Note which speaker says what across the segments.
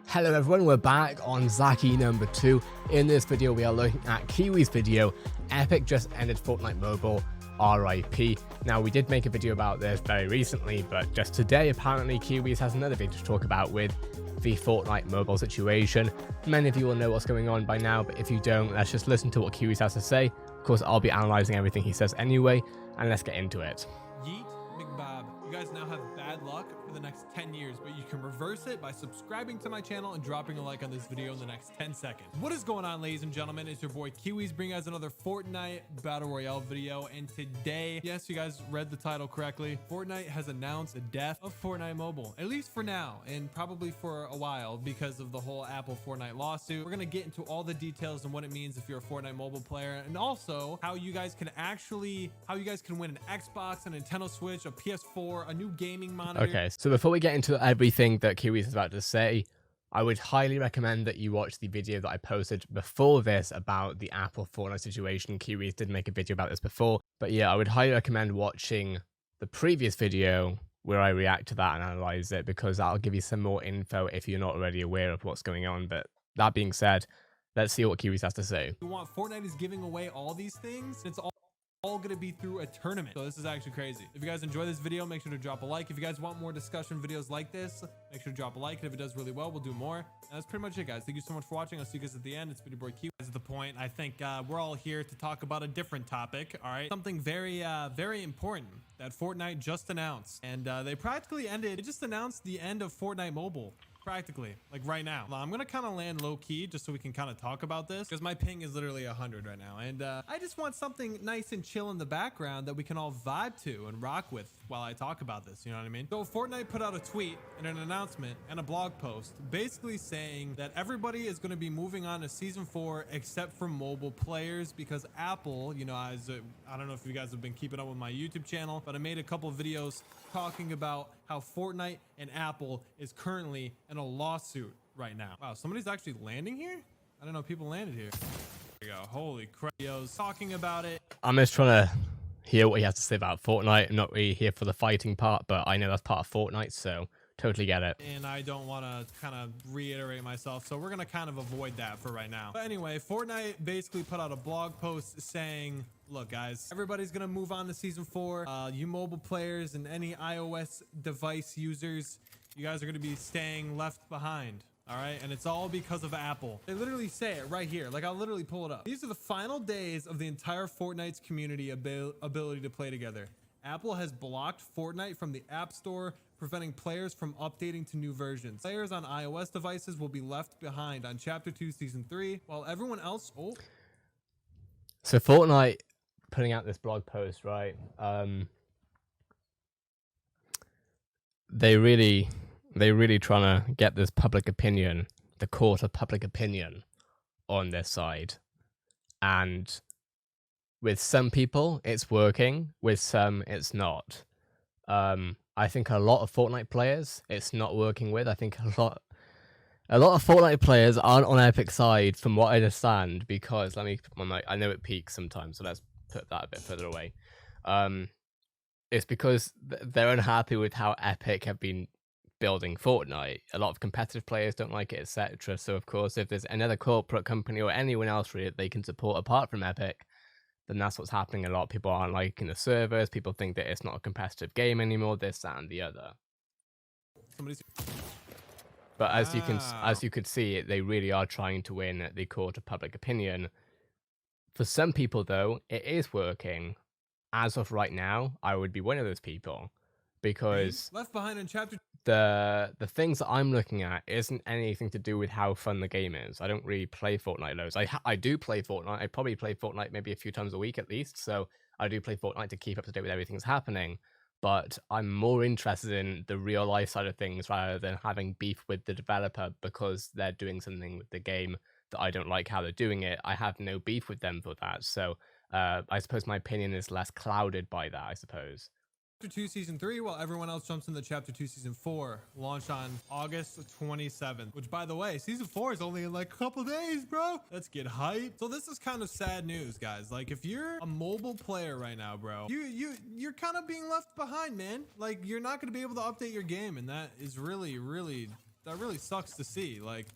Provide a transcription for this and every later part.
Speaker 1: Hello everyone, we're back on Zaki number 2. In this video we are looking at Kiwi's video, Epic just ended Fortnite Mobile, RIP. Now we did make a video about this very recently, but just today apparently Kiwi's has another video to talk about with the Fortnite Mobile situation. Many of you will know what's going on by now, but if you don't, let's just listen to what Kiwi's has to say. Of course I'll be analysing everything he says anyway, and let's get into it.
Speaker 2: Yeet McBob, you guys now have bad luck for the next 10 years, but you can reverse it by subscribing to my channel and dropping a like on this video in the next 10 seconds. What is going on, ladies and gentlemen? It's your boy Kiwi's bringing us another Fortnite Battle Royale video, and today, yes, you guys read the title correctly, Fortnite has announced the death of Fortnite Mobile, at least for now, and probably for a while because of the whole Apple Fortnite lawsuit. We're gonna get into all the details and what it means if you're a Fortnite Mobile player, and also how you guys can win an Xbox, a Nintendo Switch, a PS4, a new gaming monitor.
Speaker 1: Okay, so before we get into everything that Kiwi's is about to say, I would highly recommend that you watch the video that I posted before this about the Apple Fortnite situation. Kiwi's did make a video about this before, but yeah, I would highly recommend watching the previous video where I react to that and analyze it, because that'll give you some more info if you're not already aware of what's going on. But that being said, let's see what Kiwi's has to say.
Speaker 2: You want Fortnite is giving away all these things? It's all gonna be through a tournament, so this is actually crazy. If you guys enjoy this video, make sure to drop a like. If you guys want more discussion videos like this, make sure to drop a like, and if it does really well, we'll do more. And that's pretty much it, guys. Thank you so much for watching. I'll see you guys at the end. It's been your boy Q. That's the point. I think we're all here to talk about a different topic. All right, something very important that Fortnite just announced, and they practically ended. They just announced the end of Fortnite Mobile. Practically, like right now. I'm gonna kind of land low key just so we can kind of talk about this, because my ping is literally 100 right now, and I just want something nice and chill in the background that we can all vibe to and rock with while I talk about this, you know what I mean? So Fortnite put out a tweet and an announcement and a blog post basically saying that everybody is going to be moving on to season 4 except for mobile players, because Apple, you know, I don't know if you guys have been keeping up with my YouTube channel, but I made a couple of videos talking about how Fortnite and Apple is currently in a lawsuit right now. Wow, somebody's actually landing here? I don't know, people landed here. There we go. Holy crap. Videos talking about it.
Speaker 1: I'm just trying to hear what he has to say about Fortnite. I'm not really here for the fighting part, but I know that's part of Fortnite, so totally get it.
Speaker 2: And I don't want to kind of reiterate myself, so we're going to kind of avoid that for right now. But anyway, Fortnite basically put out a blog post saying, look guys, everybody's going to move on to season 4. You mobile players and any iOS device users, you guys are going to be staying left behind. All right, and it's all because of Apple. They literally say it right here. Like, I'll literally pull it up. These are the final days of the entire Fortnite's community ability to play together. Apple has blocked Fortnite from the App Store, preventing players from updating to new versions. Players on iOS devices will be left behind on Chapter 2 Season 3, while everyone else... Oh.
Speaker 1: So Fortnite putting out this blog post, right? They really trying to get this public opinion, the court of public opinion, on their side. And with some people, it's working. With some, it's not. I think a lot of Fortnite players, it's not working with. I think a lot of Fortnite players aren't on Epic's side, from what I understand, because, let me put my mic, I know it peaks sometimes, so let's put that a bit further away. It's because they're unhappy with how Epic have been building Fortnite. A lot of competitive players don't like it, etc. So of course, if there's another corporate company or anyone else really they can support apart from Epic, then that's what's happening. A lot of people aren't liking the servers. People think that it's not a competitive game anymore, this, that, and the other. But as you could see, they really are trying to win the court of public opinion. For some people, though, it is working. As of right now, I would be one of those people, because
Speaker 2: left behind in chapter.
Speaker 1: The things that I'm looking at isn't anything to do with how fun the game is. I don't really play Fortnite loads. I do play Fortnite. I probably play Fortnite maybe a few times a week at least. So I do play Fortnite to keep up to date with everything that's happening. But I'm more interested in the real life side of things rather than having beef with the developer because they're doing something with the game that I don't like how they're doing it. I have no beef with them for that. So I suppose my opinion is less clouded by that, I suppose.
Speaker 2: Chapter 2 Season 3, while everyone else jumps into Chapter 2 Season 4, launch on August 27th, which, by the way, Season 4 is only in like a couple days, bro. Let's get hyped. So this is kind of sad news, guys. Like, if you're a mobile player right now, bro, you're kind of being left behind, man. Like, you're not going to be able to update your game, and that is really that really sucks to see. Like,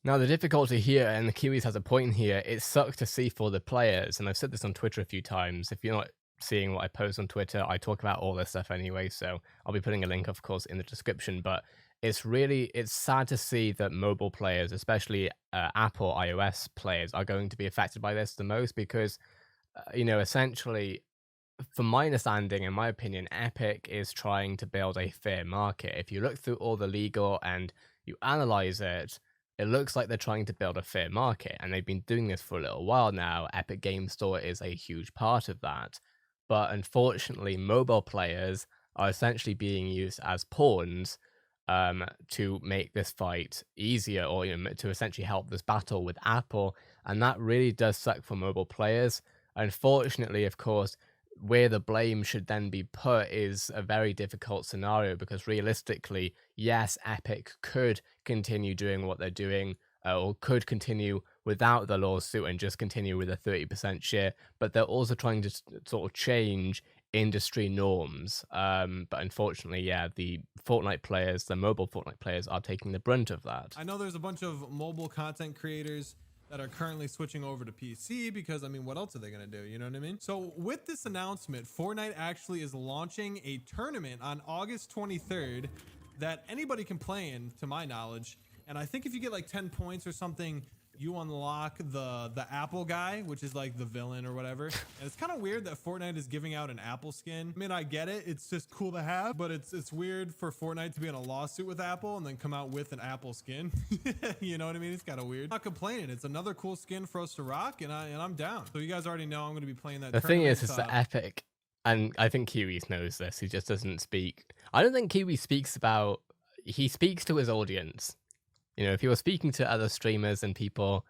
Speaker 1: Now, the difficulty here, and the Kiwis has a point here, it sucks to see for the players, and I've said this on Twitter a few times. If you're not seeing what I post on Twitter, I talk about all this stuff anyway, so I'll be putting a link, of course, in the description, but it's sad to see that mobile players, especially Apple iOS players, are going to be affected by this the most because, essentially, from my understanding, in my opinion, Epic is trying to build a fair market. If you look through all the legal and you analyze it, it looks like they're trying to build a fair market, and they've been doing this for a little while now. Epic Game Store is a huge part of that. But unfortunately, mobile players are essentially being used as pawns to make this fight easier, or to essentially help this battle with Apple. And that really does suck for mobile players. Unfortunately, of course, where the blame should then be put is a very difficult scenario because realistically, yes, Epic could continue doing what they're doing, or could continue without the lawsuit and just continue with a 30% share, but they're also trying to sort of change industry norms. But unfortunately, yeah, the Fortnite players, the mobile Fortnite players, are taking the brunt of that.
Speaker 2: I know there's a bunch of mobile content creators that are currently switching over to PC because, I mean, what else are they going to do? You know what I mean? So with this announcement, Fortnite actually is launching a tournament on August 23rd that anybody can play in, to my knowledge. And I think if you get like 10 points or something, you unlock the Apple guy, which is like the villain or whatever. And it's kind of weird that Fortnite is giving out an Apple skin. I mean, I get it. It's just cool to have, but it's weird for Fortnite to be in a lawsuit with Apple and then come out with an Apple skin. You know what I mean? It's kind of weird. I'm not complaining. It's another cool skin for us to rock, and I'm down. So you guys already know I'm going to be playing that.
Speaker 1: The thing is that Epic, and I think Kiwis knows this, he just doesn't speak. I don't think Kiwi speaks about, he speaks to his audience. If he was speaking to other streamers and people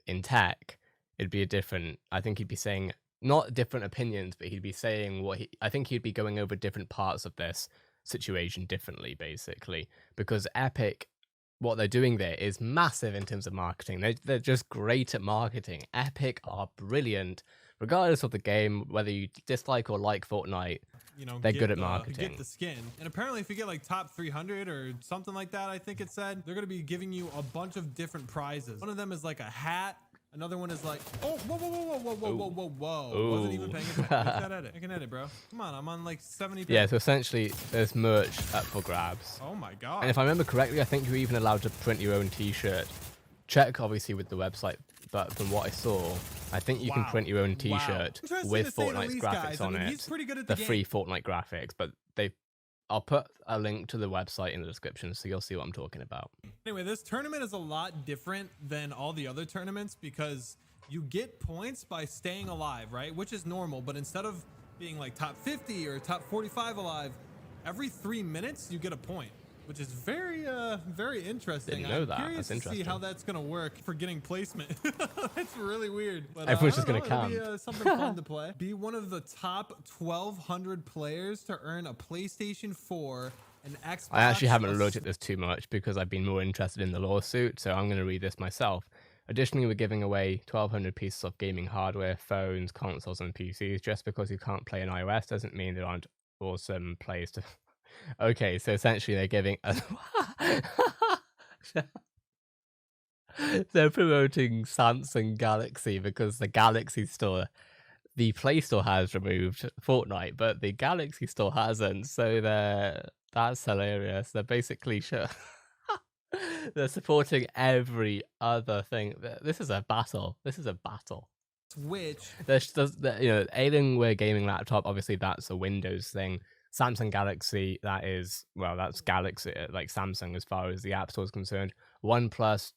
Speaker 1: in tech, it'd be I think he'd be saying, not different opinions, but he'd be saying I think he'd be going over different parts of this situation differently, basically. Because Epic, what they're doing there is massive in terms of marketing. They're just great at marketing. Epic are brilliant, regardless of the game, whether you dislike or like Fortnite. They're good at marketing.
Speaker 2: Get the skin. And apparently if you get like top 300 or something like that, I think it said, they're going to be giving you a bunch of different prizes. One of them is like a hat. Another one is like, oh, whoa. Wasn't even paying attention. Make that edit. I can edit, bro. Come on, I'm on like 70.
Speaker 1: Yeah, so essentially there's merch up for grabs.
Speaker 2: Oh my God.
Speaker 1: And if I remember correctly, I think you're even allowed to print your own t-shirt. Check obviously with the website, but from what I saw, I think you can print your own t-shirt with Fortnite's graphics on it.
Speaker 2: He's pretty good at the
Speaker 1: free Fortnite graphics, but I'll put a link to the website in the description so you'll see what I'm talking about.
Speaker 2: Anyway, this tournament is a lot different than all the other tournaments because you get points by staying alive, right? Which is normal, but instead of being like top 50 or top 45 alive, every 3 minutes you get a point, which is very interesting.
Speaker 1: Didn't know that.
Speaker 2: I'm curious
Speaker 1: That's
Speaker 2: to see how that's gonna work for getting placement. It's really weird. But
Speaker 1: everyone's just gonna camp.
Speaker 2: It'll be something fun to play. Be one of the top 1,200 players to earn a PlayStation 4, an Xbox.
Speaker 1: I actually haven't looked at this too much because I've been more interested in the lawsuit, so I'm going to read this myself. Additionally, we're giving away 1,200 pieces of gaming hardware, phones, consoles, and PCs. Just because you can't play on iOS doesn't mean there aren't awesome plays to... Okay, so essentially they're giving... They're promoting Samsung Galaxy because the Galaxy Store, the Play Store has removed Fortnite, but the Galaxy Store hasn't, so that's hilarious. They're basically they're supporting every other thing. This is a battle.
Speaker 2: Which
Speaker 1: Alienware gaming laptop, obviously that's a Windows thing. Samsung Galaxy, that's Galaxy, like Samsung as far as the App Store is concerned. OnePlus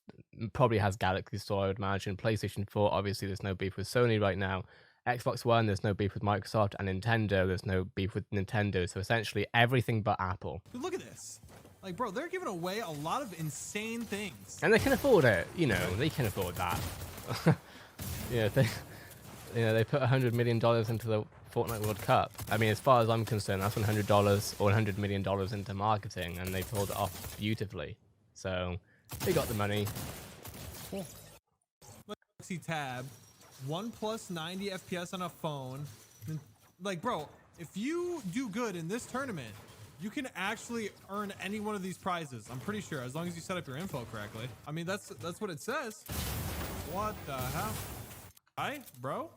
Speaker 1: probably has Galaxy Store, I would imagine. PlayStation 4, obviously there's no beef with Sony right now. Xbox One, there's no beef with Microsoft. And Nintendo, there's no beef with Nintendo. So essentially everything but Apple.
Speaker 2: Look at this. Like, bro, they're giving away a lot of insane things.
Speaker 1: And they can afford it. They can afford that. They put $100 million into the Fortnite World Cup. I mean, as far as I'm concerned, that's $100 or $100 million into marketing, and they pulled it off beautifully. So they got the money.
Speaker 2: Cool. Galaxy Tab, OnePlus 90 FPS on a phone. Like, bro, if you do good in this tournament, you can actually earn any one of these prizes. I'm pretty sure, as long as you set up your info correctly. I mean, that's what it says. What the hell? Hi, bro.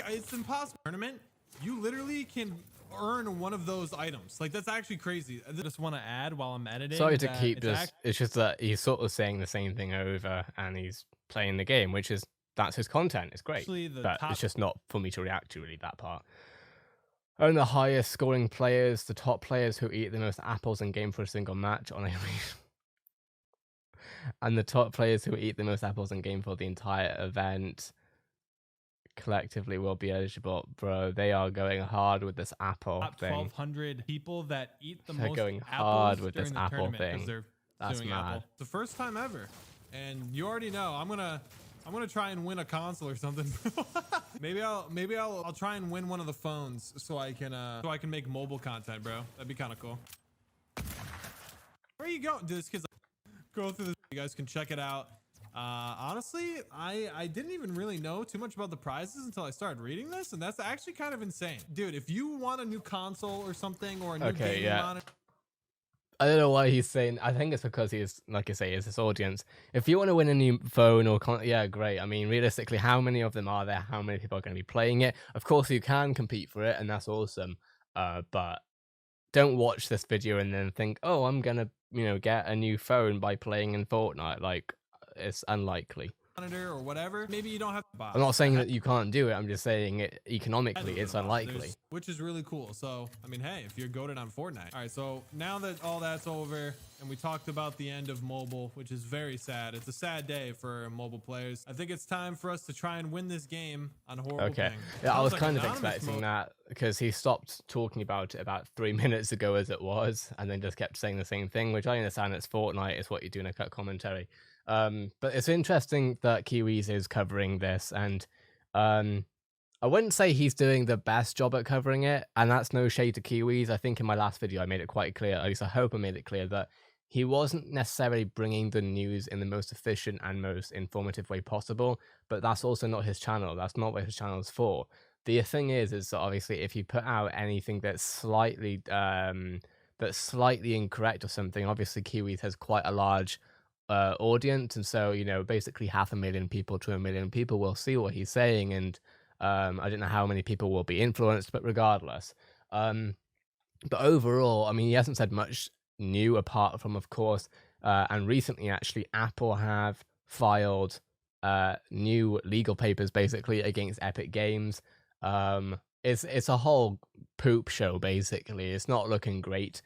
Speaker 2: It's impossible. Tournament. You literally can earn one of those items. Like, that's actually crazy. I just want to add while I'm editing.
Speaker 1: Sorry to keep this. It's just that he's sort of saying the same thing over, and he's playing the game, which is that's his content. It's great, but it's just not for me to react to really that part. Own the highest scoring players, the top players who eat the most apples in game for a single match on a and the top players who eat the most apples in game for the entire event collectively will be eligible. Bro, they are going hard with this apple thing.
Speaker 2: 1,200 people that eat the
Speaker 1: They're
Speaker 2: most
Speaker 1: going
Speaker 2: apples
Speaker 1: hard with
Speaker 2: during
Speaker 1: this
Speaker 2: the
Speaker 1: apple
Speaker 2: tournament
Speaker 1: thing.
Speaker 2: they're
Speaker 1: That's
Speaker 2: doing
Speaker 1: mad.
Speaker 2: Apple. It's the first time ever, and you already know I'm gonna try and win a console or something. maybe I'll try and win one of the phones so I can make mobile content, bro. That'd be kind of cool. Where are you going? Dude, this kid's go through this. You guys can check it out. Honestly, I didn't even really know too much about the prizes until I started reading this, and that's actually kind of insane. Dude, if you want a new console or something, or a new gaming monitor.
Speaker 1: I don't know why he's saying. I think it's because he's, like I say, is his audience. If you want to win a new phone or yeah, great. I mean, realistically, how many of them are there? How many people are going to be playing it? Of course, you can compete for it, and that's awesome. But don't watch this video and then think, oh, I'm gonna, get a new phone by playing in Fortnite. Like, it's unlikely.
Speaker 2: Monitor or whatever, maybe you don't have to buy.
Speaker 1: I'm not saying that you can't do it. I'm just saying it economically, it's unlikely.
Speaker 2: Which is really cool. So, I mean, hey, if you're goated on Fortnite. All right, so now that all that's over and we talked about the end of mobile, which is very sad. It's a sad day for mobile players. I think it's time for us to try and win this game on Horrible Ping.
Speaker 1: Yeah, I was kind of expecting that because he stopped talking about it about 3 minutes ago as it was, and then just kept saying the same thing, which I understand it's Fortnite. It's what you do in a cut commentary. But it's interesting that Kiwis is covering this, and I wouldn't say he's doing the best job at covering it, and that's no shade to Kiwis. I think in my last video I made it quite clear, at least I hope I made it clear, that he wasn't necessarily bringing the news in the most efficient and most informative way possible, but that's also not his channel. That's not what his channel is for. The thing is that obviously if you put out anything that's slightly incorrect or something, obviously Kiwis has quite a large audience, and so basically 500,000 people to 1 million people will see what he's saying, and I don't know how many people will be influenced, but regardless, but overall, I mean, he hasn't said much new apart from, of course, and recently actually Apple have filed new legal papers basically against Epic Games. It's a whole poop show basically. It's not looking great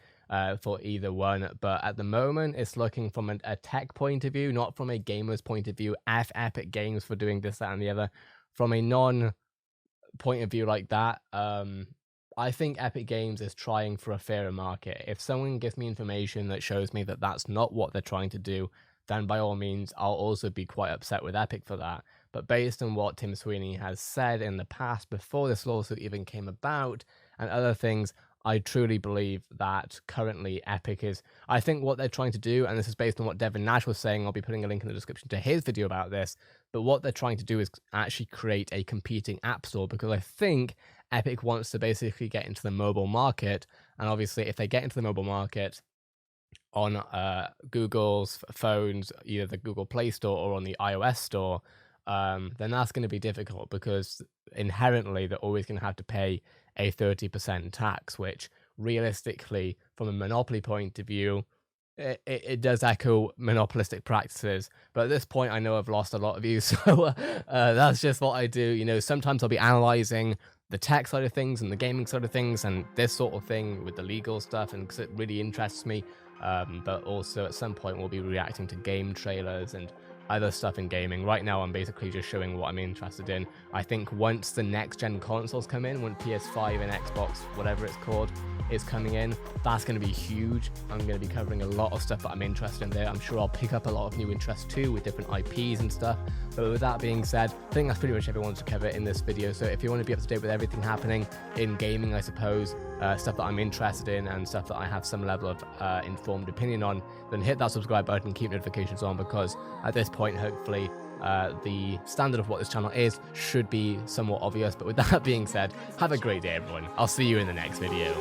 Speaker 1: for either one, but at the moment it's looking from a tech point of view, not from a gamer's point of view. Epic Games for doing this, that, and the other. From a non point of view like that, I think Epic Games is trying for a fairer market. If someone gives me information that shows me that that's not what they're trying to do, then by all means I'll also be quite upset with Epic for that. But based on what Tim Sweeney has said in the past before this lawsuit even came about and other things, I truly believe that currently Epic is, I think what they're trying to do, and this is based on what Devin Nash was saying, I'll be putting a link in the description to his video about this, but what they're trying to do is actually create a competing app store, because I think Epic wants to basically get into the mobile market, and obviously if they get into the mobile market on Google's phones, either the Google Play Store or on the iOS store, then that's going to be difficult, because inherently they're always going to have to pay a 30% tax, which realistically, from a monopoly point of view, it does echo monopolistic practices. But at this point, I know I've lost a lot of you, so that's just what I do. Sometimes I'll be analyzing the tech side of things and the gaming side of things and this sort of thing with the legal stuff, and because it really interests me. But also at some point we'll be reacting to game trailers and other stuff in gaming. Right now I'm basically just showing what I'm interested in. I think once the next gen consoles come in, when PS5 and Xbox, whatever it's called, is coming in, that's going to be huge. I'm going to be covering a lot of stuff that I'm interested in there. I'm sure I'll pick up a lot of new interests too with different IPs and stuff. But with that being said, I think that's pretty much everyone to cover in this video. So if you want to be up to date with everything happening in gaming, I suppose, stuff that I'm interested in and stuff that I have some level of informed opinion on, then hit that subscribe button and keep notifications on, because at this point, hopefully, the standard of what this channel is should be somewhat obvious. But with that being said, have a great day, everyone. I'll see you in the next video.